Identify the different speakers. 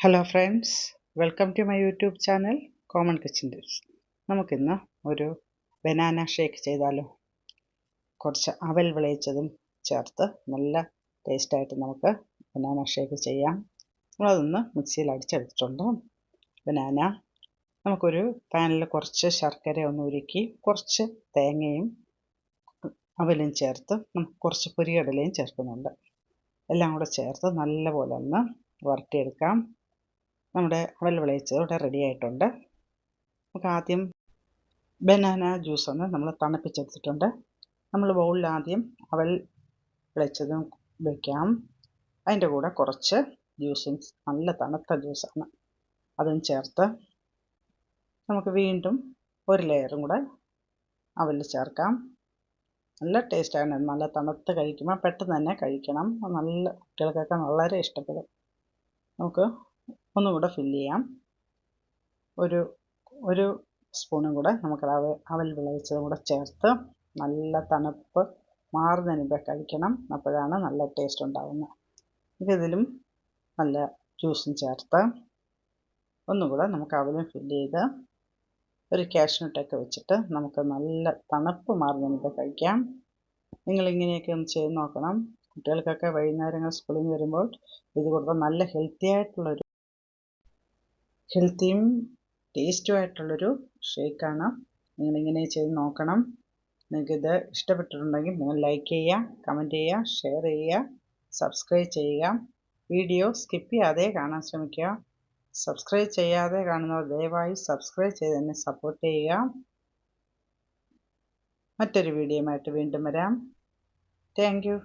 Speaker 1: Hello friends, welcome to my YouTube channel common kitchen tips. നമുക്കിന്ന് ഒരു banana shake ചെയ്താലോ. കുറച്ച് അവൽ വിളയിച്ചതും ചേർത്ത് നല്ല ടേസ്റ്റായിട്ട് നമുക്ക് ബനാന ഷേക്ക് ചെയ്യാം. നമ്മളതൊന്ന് മിക്സിയിൽ അടിച്ചെടുത്തിട്ടുണ്ട്. ബനാന നമുക്കൊരു പാനിൽ കുറച്ച് ശർക്കര ഒന്ന് ഉരുക്കി കുറച്ച് തേങ്ങയും അവലും ചേർത്ത് നമുക്ക് കുറച്ച് പൊരികടലയും ചേർക്കുന്നുണ്ട്. എല്ലാം കൂടെ ചേർത്ത് നല്ലപോലെ ഒന്ന് വറുത്തിയെടുക്കാം. നമ്മുടെ അവൽ വിളയിച്ചത് ഇവിടെ റെഡി ആയിട്ടുണ്ട്. നമുക്ക് ആദ്യം ബനാന ജ്യൂസ് ഒന്ന് നമ്മൾ തണുപ്പിച്ചെടുത്തിട്ടുണ്ട്. നമ്മൾ ബൗളിൽ ആദ്യം അവൽ വിളയിച്ചതും വയ്ക്കാം. അതിൻ്റെ കൂടെ കുറച്ച് ജ്യൂസും, നല്ല തണുത്ത ജ്യൂസാണ്, അതും ചേർത്ത് നമുക്ക് വീണ്ടും ഒരു ലെയറും കൂടെ അവൽ ചേർക്കാം. നല്ല ടേസ്റ്റാണ്. നല്ല തണുത്ത് കഴിക്കുമ്പോൾ പെട്ടെന്ന് തന്നെ കഴിക്കണം. നല്ല കുട്ടികൾക്കൊക്കെ വളരെ ഇഷ്ടപ്പെടും. നമുക്ക് ഒന്നുകൂടെ ഫില്ല് ചെയ്യാം. ഒരു സ്പൂണും കൂടെ നമുക്ക് അവൽ വിളയിച്ചതും കൂടെ ചേർത്ത് നല്ല തണുപ്പ് മാറുന്നതിന് മുമ്പേ കഴിക്കണം. അപ്പോഴാണ് നല്ല ടേസ്റ്റ് ഉണ്ടാകുന്നത്. ഇതിലും നല്ല ജ്യൂസും ചേർത്ത് ഒന്നുകൂടെ നമുക്ക് അവലും ഫില്ല് ചെയ്ത് ഒരു കാഷ്നട്ടൊക്കെ വെച്ചിട്ട് നമുക്ക് നല്ല തണുപ്പ് മാറുന്നതിന് മുമ്പേ കഴിക്കാം. നിങ്ങളിങ്ങനെയൊക്കെ ഒന്ന് ചെയ്ത് നോക്കണം. കുട്ടികൾക്കൊക്കെ വൈകുന്നേരങ്ങൾ സ്കൂളിൽ നിന്ന് വരുമ്പോൾ ഇത് കൊടുത്താൽ നല്ല ഹെൽത്തിയും ടേസ്റ്റുമായിട്ടുള്ളൊരു ഷേക്കാണ്. നിങ്ങളിങ്ങനെ ചെയ്ത് നോക്കണം. നിങ്ങൾക്കിത് ഇഷ്ടപ്പെട്ടിട്ടുണ്ടെങ്കിൽ നിങ്ങൾ ലൈക്ക് ചെയ്യുക, കമൻറ്റ് ചെയ്യുക, ഷെയർ ചെയ്യുക, സബ്സ്ക്രൈബ് ചെയ്യുക. വീഡിയോ സ്കിപ്പ് ചെയ്യാതെ കാണാൻ ശ്രമിക്കുക. സബ്സ്ക്രൈബ് ചെയ്യാതെ കാണുന്നവർ ദയവായി സബ്സ്ക്രൈബ് ചെയ്ത് എന്നെ സപ്പോർട്ട് ചെയ്യുക. മറ്റൊരു വീഡിയോയുമായിട്ട് വീണ്ടും വരാം. Thank you.